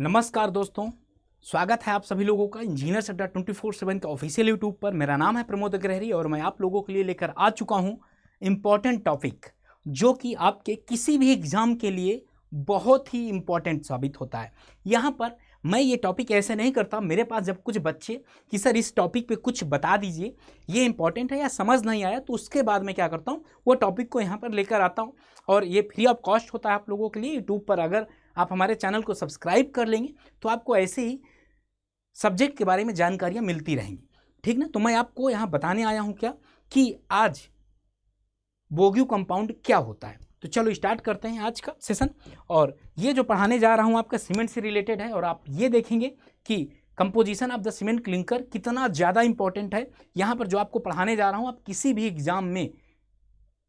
नमस्कार दोस्तों, स्वागत है आप सभी लोगों का इंजीनियर्स अड्डा 24/7 का ऑफिशियल यूट्यूब पर। मेरा नाम है प्रमोद अग्रहरी और मैं आप लोगों के लिए लेकर आ चुका हूं इम्पॉर्टेंट टॉपिक जो कि आपके किसी भी एग्जाम के लिए बहुत ही इम्पॉर्टेंट साबित होता है। यहाँ पर मैं ये टॉपिक ऐसे नहीं करता, मेरे पास जब कुछ बच्चे कि सर इस टॉपिक पे कुछ बता दीजिए, ये इंपॉर्टेंट है या समझ नहीं आया, तो उसके बाद मैं क्या करता हूँ वो टॉपिक को यहाँ पर लेकर आता हूँ और ये फ्री ऑफ कॉस्ट होता है आप लोगों के लिए। यूट्यूब पर अगर आप हमारे चैनल को सब्सक्राइब कर लेंगे तो आपको ऐसे ही सब्जेक्ट के बारे में जानकारियाँ मिलती रहेंगी, ठीक ना। तो मैं आपको यहाँ बताने आया हूँ क्या कि आज बोगियू कंपाउंड क्या होता है। तो चलो स्टार्ट करते हैं आज का सेशन। और ये जो पढ़ाने जा रहा हूँ आपका सीमेंट से रिलेटेड है और आप ये देखेंगे कि composition of the cement clinker कितना ज़्यादा इंपॉर्टेंट है। यहाँ पर जो आपको पढ़ाने जा रहा हूँ, आप किसी भी एग्जाम में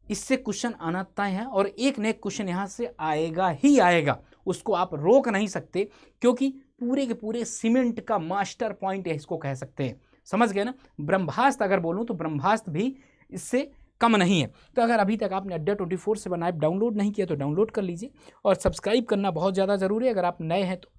इससे क्वेश्चन आना तय है और एक न एक क्वेश्चन यहाँ से आएगा ही आएगा, उसको आप रोक नहीं सकते, क्योंकि पूरे के पूरे सीमेंट का मास्टर पॉइंट है, इसको कह सकते हैं। समझ गए ना। ब्रह्मास्त्र अगर बोलूँ तो ब्रह्मास्त्र भी इससे कम नहीं है। तो अगर अभी तक आपने अड्डा 24/7 ऐप डाउनलोड नहीं किया तो डाउनलोड कर लीजिए और सब्सक्राइब करना बहुत ज़्यादा ज़रूरी है अगर आप नए हैं तो।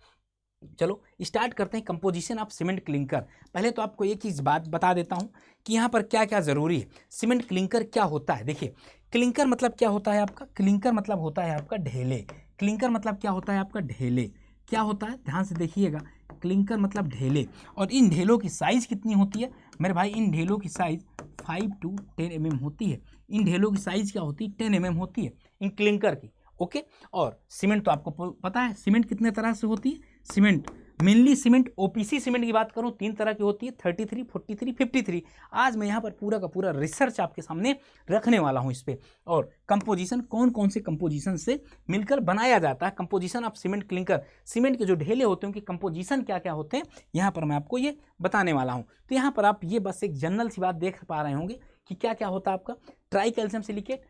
चलो स्टार्ट करते हैं कंपोजिशन ऑफ सीमेंट क्लिंकर। पहले तो आपको एक चीज़ बात बता देता हूँ कि यहाँ पर क्या क्या ज़रूरी है। सीमेंट क्लिंकर क्या होता है, देखिए क्लिंकर मतलब क्या होता है आपका, क्लिंकर मतलब होता है आपका ढेले। क्लिंकर मतलब क्या होता है आपका, ढेले। क्या होता है ध्यान से देखिएगा, क्लिंकर मतलब ढेले। और इन ढेलों की साइज़ कितनी होती है मेरे भाई, इन ढेलों की साइज़ 5 to 10 mm होती है। इन ढेलों की साइज़ क्या होती है, 10 mm होती है इन क्लिंकर की। ओके। और सीमेंट तो आपको पता है सीमेंट कितने तरह से होती है। Cement mainly cement OPC cement की बात करूं 3 तरह की होती है, 33, 43, 53। आज मैं यहाँ पर पूरा का पूरा रिसर्च आपके सामने रखने वाला हूँ इस पर। और कंपोजिशन कौन कौन से कंपोजिशन से मिलकर बनाया जाता है, composition of cement clinker. Cement के जो ढेले होते हैं उनकी कंपोजिशन क्या क्या होते हैं, यहाँ पर मैं आपको ये बताने वाला हूँ। तो यहाँ पर आप ये बस एक जनरल सी बात देख पा रहे होंगे कि क्या क्या होता है आपका। Tri calcium silicate,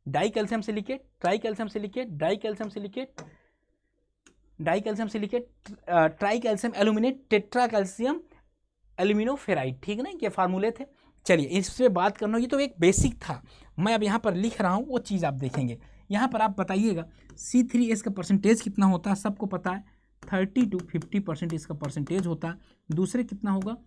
di calcium silicate, tri calcium silicate, di calcium silicate, di calcium silicate, tri calcium aluminate, tetra calcium aluminoferrite, ठीक ना, ये फार्मूले थे। चलिए इस पर बात करना, ये तो एक बेसिक था, मैं अब यहाँ पर लिख रहा हूँ वो चीज़ आप देखेंगे। यहाँ पर आप बताइएगा C3S का परसेंटेज कितना होता है, सबको पता है 30 to 50% इसका परसेंटेज होता है। दूसरे कितना होगा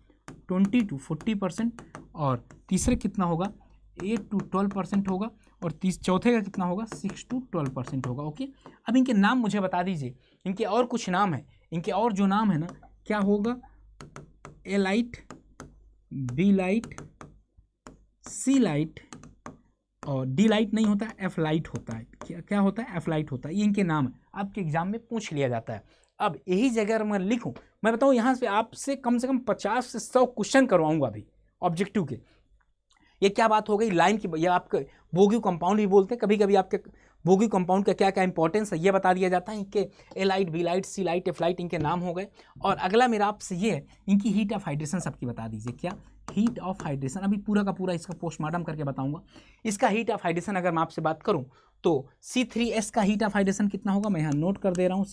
20 to 40% और तीसरे कितना होगा 8 to 12% होगा और चौथे का कितना होगा 6 to 12% होगा। ओके। अब इनके नाम मुझे बता दीजिए, इनके और कुछ नाम है, इनके और जो नाम है ना क्या होगा, ए लाइट, बी लाइट, सी लाइट और डी लाइट नहीं होता है, एफ लाइट होता है। क्या होता है, एफ लाइट होता है। ये इनके नाम है, आपके एग्जाम में पूछ लिया जाता है। अब यही जगह मैं लिखूं, मैं बताऊं यहाँ से आपसे कम 50 से 100 क्वेश्चन करवाऊंगा अभी ऑब्जेक्टिव के। ये क्या बात हो गई लाइन की, ये आपके बोगियू कंपाउंड भी बोलते हैं, कभी कभी आपके बोगियू कंपाउंड का क्या क्या इंपॉर्टेंस है ये बता दिया जाता है। इनके ए लाइट, बी लाइट, सी लाइट, एफ लाइट इनके नाम हो गए। और अगला मेरा आपसे ये है, इनकी हीट ऑफ हाइड्रेशन सबकी बता दीजिए। क्या हीट ऑफ हाइड्रेशन, अभी पूरा का पूरा इसका पोस्टमार्टम करके बताऊंगा। इसका हीट ऑफ हाइड्रेशन अगर मैं आपसे बात करूं तो C3S का हीट ऑफ हाइड्रेशन कितना होगा, मैं यहाँ नोट कर दे रहा हूँ,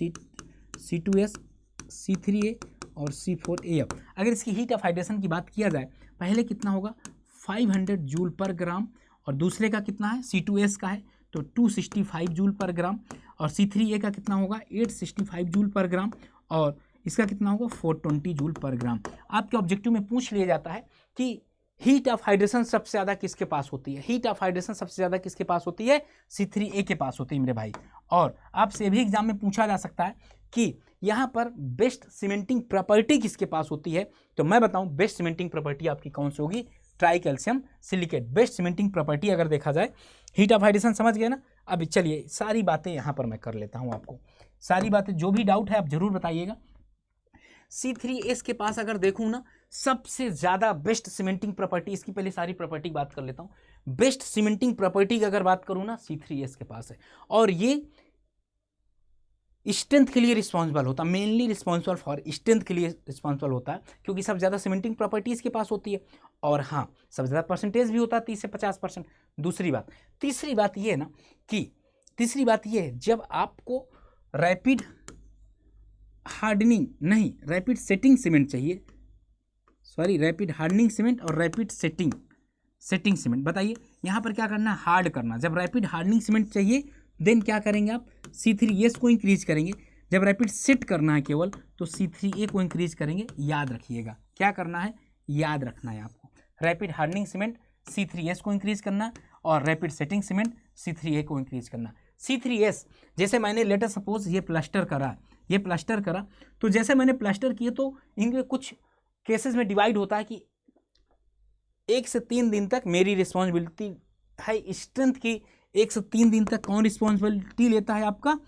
C2S, C3A और C4AF। अगर इसकी हीट ऑफ हाइड्रेशन की बात किया जाए, पहले कितना होगा 500 जूल पर ग्राम और दूसरे का कितना है C2S का है तो 265 जूल पर ग्राम और C3A का कितना होगा 865 जूल पर ग्राम और इसका कितना होगा 420 जूल पर ग्राम। आपके ऑब्जेक्टिव में पूछ लिया जाता है कि हीट ऑफ हाइड्रेशन सबसे ज़्यादा किसके पास होती है, हीट ऑफ हाइड्रेशन सबसे ज़्यादा किसके पास होती है, C3A के पास होती है मेरे भाई। और आपसे भी एग्जाम में पूछा जा सकता है कि यहाँ पर बेस्ट सीमेंटिंग प्रॉपर्टी किसके पास होती है, तो मैं बताऊँ बेस्ट सीमेंटिंग प्रॉपर्टी आपकी कौन सी होगी, try calcium silicate. Best cementing property अगर देखा जाए, हीट ऑफ हाइड्रेशन समझ गए ना। अब चलिए सारी बातें यहाँ पर मैं कर लेता हूँ, आपको सारी बातें जो भी डाउट है आप जरूर बताइएगा। C3S के पास अगर देखूँ ना सबसे ज़्यादा बेस्ट सीमेंटिंग प्रॉपर्टी, इसकी पहले सारी प्रॉपर्टी बात कर लेता हूँ। बेस्ट सीमेंटिंग प्रॉपर्टी की अगर बात करूँ ना C3S के पास है और ये स्ट्रेंथ के लिए रिस्पॉन्सिबल होता है, मेनली रिस्पॉन्सिबल फॉर स्ट्रेंथ के लिए रिस्पॉन्सिबल होता है, क्योंकि सबसे ज़्यादा सीमेंटिंग प्रॉपर्टी इसके पास होती है और हाँ सबसे ज़्यादा परसेंटेज भी होता है 30 से 50%। तीसरी बात ये है ना कि तीसरी बात ये है, जब आपको रैपिड हार्डनिंग नहीं रैपिड सेटिंग सीमेंट चाहिए, सॉरी रैपिड हार्डनिंग सीमेंट और रैपिड सेटिंग सीमेंट, बताइए यहाँ पर क्या करना है, हार्ड करना। जब रैपिड हार्डनिंग सीमेंट चाहिए देन क्या करेंगे आप, C3S को इंक्रीज करेंगे। जब रैपिड सेट करना है केवल तो C3A को इंक्रीज करेंगे, याद रखिएगा। क्या करना है, याद रखना है आपको। रैपिड हार्डनिंग सीमेंट C3S को इंक्रीज करना और रैपिड सेटिंग सीमेंट C3A को इंक्रीज करना। C3S जैसे मैंने लेटर सपोज ये प्लास्टर करा, तो जैसे मैंने प्लास्टर किए तो इनके कुछ केसेस में डिवाइड होता है कि 1 से 3 दिन तक मेरी रिस्पॉन्सिबिलिटी है स्ट्रेंथ की। 1 से 3 दिन तक कौन रिस्पॉन्सिबिलिटी लेता है, आपका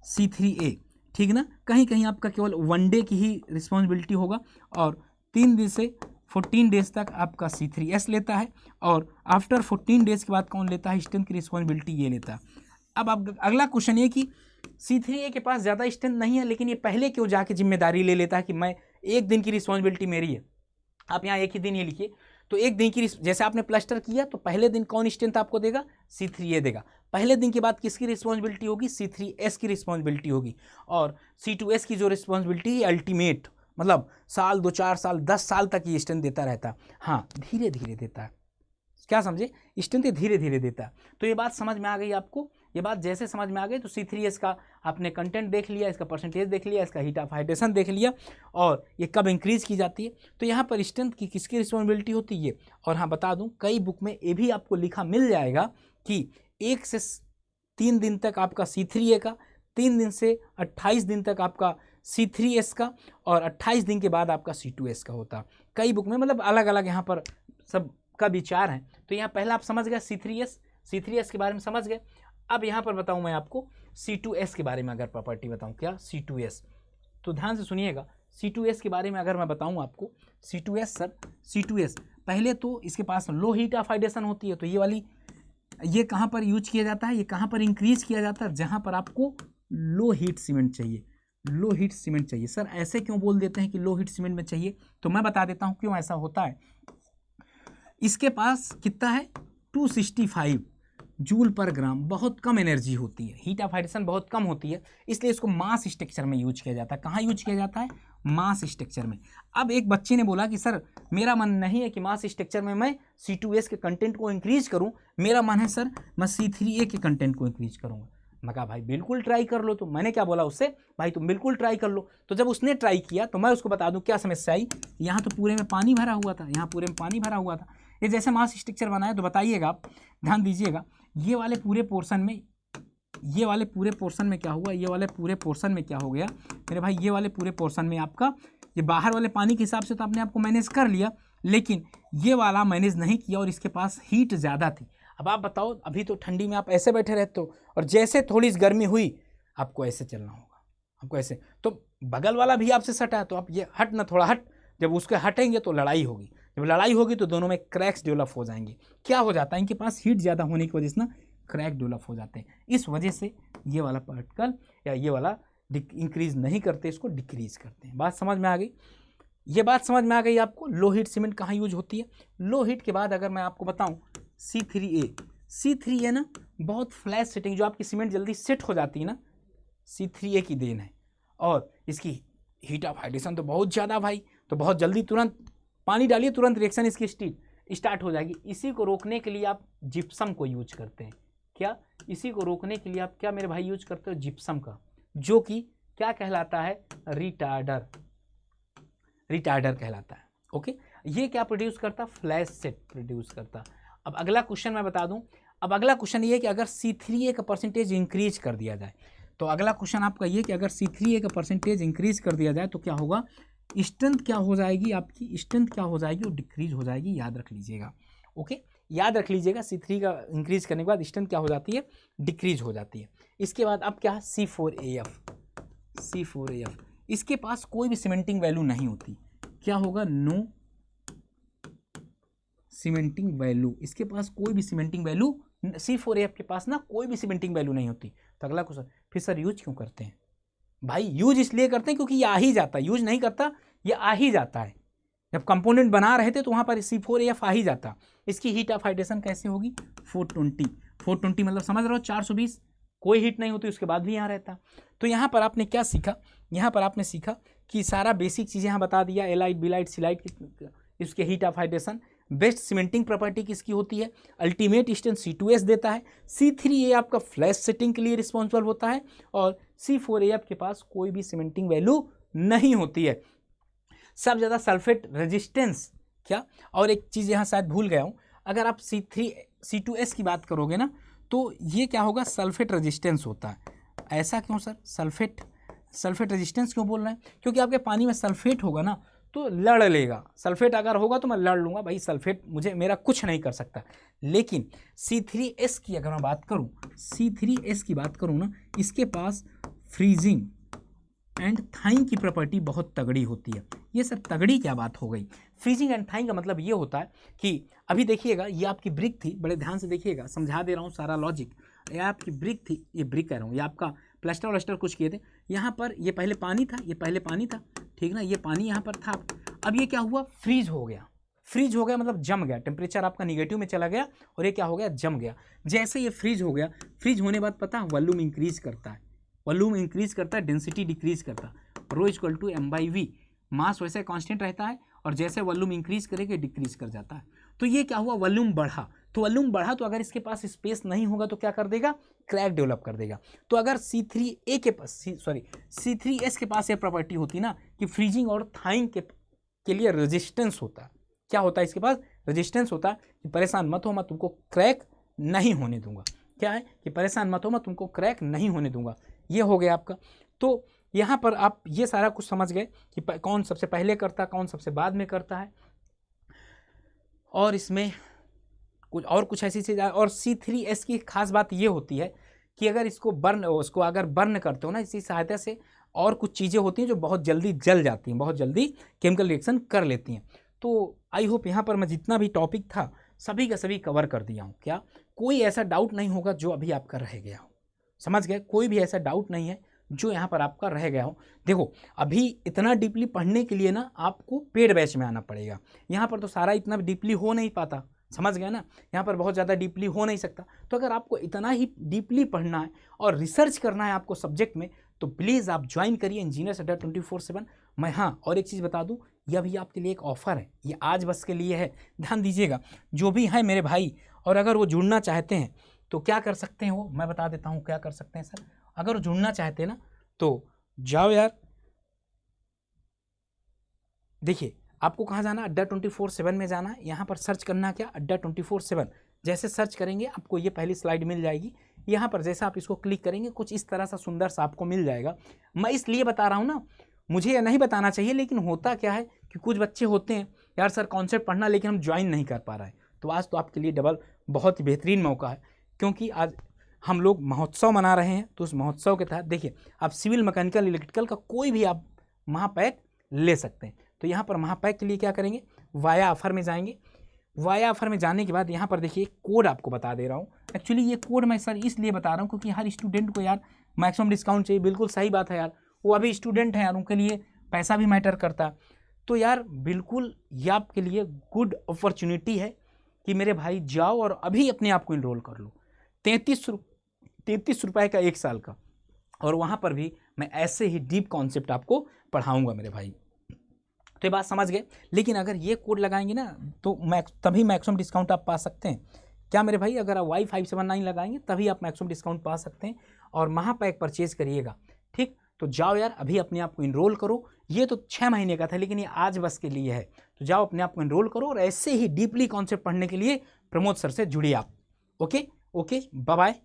C3A, ठीक ना। कहीं कहीं आपका केवल 1 डे की ही रिस्पॉन्सिबिलिटी होगा और 3 दिन से 14 डेज तक आपका C3S लेता है और आफ्टर 14 डेज के बाद कौन लेता है स्ट्रेंथ की रिस्पॉन्सिबिलिटी, ये लेता है। अब आप अगला क्वेश्चन ये कि C3A के पास ज़्यादा स्ट्रेंथ नहीं है, लेकिन ये पहले क्यों जाके जिम्मेदारी ले लेता है कि मैं 1 दिन की रिस्पॉन्सिबिलिटी मेरी है। आप यहाँ 1 ही दिन ये लिखिए, तो 1 दिन की जैसे आपने प्लास्टर किया तो पहले दिन कौन स्ट्रेंथ आपको देगा, C3A देगा। पहले दिन के बाद किसकी रिस्पॉन्सिबिलिटी होगी, C3S की रिस्पॉन्सिबिलिटी होगी। और C2S की जो रिस्पॉन्सिबिलिटी है अल्टीमेट, मतलब साल 2 4 साल 10 साल तक ये स्ट्रेंथ देता रहता है। हाँ, धीरे धीरे देता है, क्या समझे, स्ट्रेंथ धीरे धीरे देता है। तो ये बात समझ में आ गई आपको। ये बात जैसे समझ में आ गई तो C3S का आपने कंटेंट देख लिया, इसका परसेंटेज देख लिया, इसका हीट ऑफ हाइड्रेशन देख लिया और ये कब इंक्रीज की जाती है। तो यहाँ पर स्ट्रेंथ की किसकी रिस्पॉन्सिबिलिटी होती है। और हाँ बता दूँ, कई बुक में ये भी आपको लिखा मिल जाएगा कि 1 से 3 दिन तक आपका C3A का, 3 दिन से 28 दिन तक आपका C3S का और 28 दिन के बाद आपका C2S का होता है। कई बुक में मतलब अलग अलग यहाँ पर सब का विचार है। तो यहाँ पहला आप समझ गए C3S के बारे में समझ गए। अब यहाँ पर बताऊँ मैं आपको C2S के बारे में, अगर प्रॉपर्टी बताऊँ क्या C2S, तो ध्यान से सुनिएगा। C2S के बारे में अगर मैं बताऊँ आपको, C2S पहले तो इसके पास लो हीट ऑफ हाइड्रेशन होती है। तो ये वाली, ये कहाँ पर यूज किया जाता है, ये कहाँ पर इंक्रीज किया जाता है, जहाँ पर आपको लो हीट सीमेंट चाहिए। लो हीट सीमेंट चाहिए। सर ऐसे क्यों बोल देते हैं कि लो हीट सीमेंट में चाहिए, तो मैं बता देता हूँ क्यों ऐसा होता है। इसके पास कितना है, 265 जूल पर ग्राम, बहुत कम एनर्जी होती है, हीट ऑफ हाइड्रेशन बहुत कम होती है, इसलिए इसको मास स्ट्रक्चर में यूज किया जाता है। कहाँ यूज किया जाता है, मास स्ट्रक्चर में। अब एक बच्चे ने बोला कि सर मेरा मन नहीं है कि मास स्ट्रक्चर में मैं C2S के कंटेंट को इंक्रीज करूं, मेरा मन है सर मैं C3A के कंटेंट को इंक्रीज करूंगा। मैं कहा भाई बिल्कुल ट्राई कर लो। तो मैंने क्या बोला उससे, भाई तुम बिल्कुल ट्राई कर लो। तो जब उसने ट्राई किया तो मैं उसको बता दूं क्या समस्या आई। यहाँ तो पूरे में पानी भरा हुआ था, यहाँ पूरे में पानी भरा हुआ था। ये जैसे मास स्ट्रक्चर बनाया तो बताइएगा आप, ध्यान दीजिएगा। ये वाले पूरे पोर्शन में, ये वाले पूरे पोर्शन में क्या हुआ, ये वाले पूरे पोर्शन में क्या हो गया मेरे भाई, ये वाले पूरे पोर्शन में आपका ये बाहर वाले पानी के हिसाब से तो आपने आपको मैनेज कर लिया, लेकिन ये वाला मैनेज नहीं किया और इसके पास हीट ज़्यादा थी। अब आप बताओ, अभी तो ठंडी में आप ऐसे बैठे रहते हो और जैसे थोड़ी सी गर्मी हुई आपको ऐसे चलना होगा, आपको ऐसे। तो बगल वाला भी आपसे सटा है तो आप ये हट ना, थोड़ा हट। जब उसके हटेंगे तो लड़ाई होगी, जब लड़ाई होगी तो दोनों में क्रैक्स डेवलप हो जाएंगे। क्या हो जाता है, इनके पास हीट ज़्यादा होने की वजह से ना क्रैक डेवलप हो जाते हैं। इस वजह से ये वाला पार्टिकल या ये वाला इंक्रीज नहीं करते, इसको डिक्रीज करते हैं। बात समझ में आ गई, ये बात समझ में आ गई आपको। लो हीट सीमेंट कहाँ यूज होती है। लो हीट के बाद अगर मैं आपको बताऊं C3A ना बहुत फ्लैश सेटिंग, जो आपकी सीमेंट जल्दी सेट हो जाती है ना, C3A की देन है। और इसकी हीट ऑफ हाइड्रेशन तो बहुत ज़्यादा भाई, तो बहुत जल्दी तुरंत पानी डालिए, तुरंत रिएक्शन इसकी स्टार्ट हो जाएगी। इसी को रोकने के लिए आप जिप्सम को यूज करते हैं। क्या, इसी को रोकने के लिए आप क्या मेरे भाई यूज करते हो, जिप्सम का, जो कि क्या कहलाता है, रिटार्डर कहलाता है। ओके, ये क्या प्रोड्यूस करता, फ्लैश सेट प्रोड्यूस करता। अब अगला क्वेश्चन मैं बता दूं, अब अगला क्वेश्चन ये है कि अगर C3A का परसेंटेज इंक्रीज कर दिया जाए, तो अगला क्वेश्चन आपका ये कि अगर C3A का परसेंटेज इंक्रीज कर दिया जाए तो क्या होगा, स्ट्रेंथ क्या हो जाएगी, आपकी स्ट्रेंथ क्या हो जाएगी, वो डिक्रीज हो जाएगी। याद रख लीजिएगा। ओके, याद रख लीजिएगा, C3 का इंक्रीज करने के बाद स्ट्रेंथ क्या हो जाती है, डिक्रीज हो जाती है। इसके बाद अब क्या, C4AF, इसके पास कोई भी सीमेंटिंग वैल्यू नहीं होती। क्या होगा, नो सीमेंटिंग वैल्यू, इसके पास कोई भी सीमेंटिंग वैल्यू, C4AF के पास ना कोई भी सीमेंटिंग वैल्यू नहीं होती। तो अगला क्वेश्चन, फिर सर यूज क्यों करते हैं भाई, यूज इसलिए करते हैं क्योंकि ये आ ही जाता है, यूज नहीं करता, ये आ ही जाता है। जब कंपोनेंट बना रहे थे तो वहाँ पर C4AF आ ही जाता। इसकी हीट ऑफ हाइड्रेशन कैसे होगी, 420 मतलब समझ रहे हो 420, कोई हीट नहीं होती, उसके बाद भी यहाँ रहता। तो यहाँ पर आपने क्या सीखा, यहाँ पर आपने सीखा कि सारा बेसिक चीज़ें यहाँ बता दिया, एलाइट, बिलाइट, सिलाइट, इसके heat of hydration, best cementing property किसकी होती है, अल्टीमेट स्ट्रेंथ C2S देता है, C3A आपका फ्लैश सेटिंग के लिए रिस्पॉन्सिबल होता है और C4A आपके पास कोई भी सीमेंटिंग वैल्यू नहीं होती है। सबसे ज़्यादा सल्फेट रेजिस्टेंस क्या, और एक चीज़ यहाँ शायद भूल गया हूँ, अगर आप C2S की बात करोगे ना तो ये क्या होगा, सल्फेट रेजिस्टेंस होता है। ऐसा क्यों सर, सल्फेट रेजिस्टेंस क्यों बोल रहे हैं, क्योंकि आपके पानी में सल्फेट होगा ना तो लड़ लेगा, सल्फेट अगर होगा तो मैं लड़ लूँगा, भाई सल्फेट मेरा कुछ नहीं कर सकता। लेकिन C3S की अगर मैं बात करूँ, C3S की बात करूँ ना, इसके पास फ्रीजिंग एंड थाइंग की प्रॉपर्टी बहुत तगड़ी होती है। ये सर तगड़ी क्या बात हो गई, फ्रीजिंग एंड थाइंग का मतलब ये होता है कि अभी देखिएगा, ये आपकी ब्रिक थी, बड़े ध्यान से देखिएगा, समझा दे रहा हूँ सारा लॉजिक। ये आपकी ब्रिक थी, ये ब्रिक कह रहा हूँ, ये आपका प्लास्टर व्लास्टर कुछ किए थे, यहाँ पर ये पहले पानी था, ये पहले पानी था, ठीक ना, ये पानी यहाँ पर था। अब ये क्या हुआ, फ्रीज हो गया, फ्रीज हो गया मतलब जम गया, टेम्परेचर आपका निगेटिव में चला गया और ये क्या हो गया, जम गया। जैसे ये फ्रीज हो गया, फ्रीज होने बाद पता है वॉल्यूम इंक्रीज करता है, वॉल्यूम इंक्रीज करता है, डेंसिटी डिक्रीज करता है, रो इक्वल टू m/v, मास वैसे कांस्टेंट रहता है और जैसे वॉल्यूम इंक्रीज करेगा डिक्रीज कर जाता है। तो ये क्या हुआ, वॉल्यूम बढ़ा, तो वॉल्यूम बढ़ा तो अगर इसके पास स्पेस नहीं होगा तो क्या कर देगा, क्रैक डेवलप कर देगा। तो अगर C3A के पास C3S के पास ये प्रॉपर्टी होती ना कि फ्रीजिंग और थाइंग के लिए रेजिस्टेंस होता है, क्या होता है इसके पास, रेजिस्टेंस होता है कि परेशान मत हो, मैं तुमको क्रैक नहीं होने दूंगा, क्या है कि परेशान मत हो, मैं तुमको क्रैक नहीं होने दूंगा। ये हो गया आपका। तो यहाँ पर आप ये सारा कुछ समझ गए कि कौन सबसे पहले करता है, कौन सबसे बाद में करता है, और इसमें कुछ ऐसी चीज़। और C3S की खास बात ये होती है कि अगर इसको अगर बर्न करते हो ना, इसी सहायता से और कुछ चीज़ें होती हैं जो बहुत जल्दी जल जाती हैं, बहुत जल्दी केमिकल रिएक्शन कर लेती हैं। तो आई होप यहाँ पर मैं जितना भी टॉपिक था सभी का सभी कवर कर दिया हूँ। क्या कोई ऐसा डाउट नहीं होगा जो अभी आपका रह गया हो, समझ गए, कोई भी ऐसा डाउट नहीं है जो यहाँ पर आपका रह गया हो। देखो अभी इतना डीपली पढ़ने के लिए ना आपको पेड बैच में आना पड़ेगा, यहाँ पर तो सारा इतना डीपली हो नहीं पाता, समझ गए ना, यहाँ पर बहुत ज़्यादा डीपली हो नहीं सकता। तो अगर आपको इतना ही डीपली पढ़ना है और रिसर्च करना है आपको सब्जेक्ट में, तो प्लीज़ आप ज्वाइन करिए इंजीनियर्स अड्डा 24/7। मैं हाँ और एक चीज़ बता दूँ, यह भी आपके लिए एक ऑफ़र है, ये आज बस के लिए है, ध्यान दीजिएगा। जो भी है मेरे भाई, और अगर वो जुड़ना चाहते हैं तो क्या कर सकते हैं, वो मैं बता देता हूँ क्या कर सकते हैं सर। अगर वो जुड़ना चाहते हैं ना तो जाओ यार, देखिए आपको कहाँ जाना, अड्डा 24/7 में जाना है। यहाँ पर सर्च करना क्या, अड्डा 24/7। जैसे सर्च करेंगे आपको ये पहली स्लाइड मिल जाएगी। यहाँ पर जैसा आप इसको क्लिक करेंगे कुछ इस तरह सा सुंदर सा आपको मिल जाएगा। मैं इसलिए बता रहा हूँ ना, मुझे यह नहीं बताना चाहिए, लेकिन होता क्या है कि कुछ बच्चे होते हैं यार सर कॉन्सेप्ट पढ़ना, लेकिन हम ज्वाइन नहीं कर पा रहे हैं। तो आज तो आपके लिए बहुत ही बेहतरीन मौका है, क्योंकि आज हम लोग महोत्सव मना रहे हैं। तो उस महोत्सव के तहत देखिए आप सिविल, मैकेनिकल, इलेक्ट्रिकल का कोई भी आप महापैक ले सकते हैं। तो यहाँ पर महापैक के लिए क्या करेंगे, वाया ऑफर में जाएंगे। वाया ऑफर में जाने के बाद यहाँ पर देखिए कोड आपको बता दे रहा हूँ। एक्चुअली ये कोड मैं सर इसलिए बता रहा हूँ क्योंकि हर स्टूडेंट को यार मैक्सिमम डिस्काउंट चाहिए। बिल्कुल सही बात है यार, वो अभी स्टूडेंट है यार, उनके लिए पैसा भी मैटर करता है। तो यार बिल्कुल ये आपके लिए गुड अपॉर्चुनिटी है कि मेरे भाई जाओ और अभी अपने आप को इनरोल कर लो। 33 रुपये का 1 साल का, और वहाँ पर भी मैं ऐसे ही डीप कॉन्सेप्ट आपको पढ़ाऊँगा मेरे भाई। तो ये बात समझ गए। लेकिन अगर ये कोड लगाएंगे ना तो तभी मैक्सिमम डिस्काउंट आप पा सकते हैं। क्या मेरे भाई, अगर आप Y579 लगाएंगे तभी आप मैक्सिमम डिस्काउंट पा सकते हैं। और महापैक परचेज करिएगा, ठीक। तो जाओ यार अभी अपने आप को इनरोल करो। ये तो 6 महीने का था, लेकिन ये आज बस के लिए है। तो जाओ अपने आप को इनरोल करो और ऐसे ही डीपली कॉन्सेप्ट पढ़ने के लिए प्रमोद सर से जुड़िए आप। Okay, bye bye.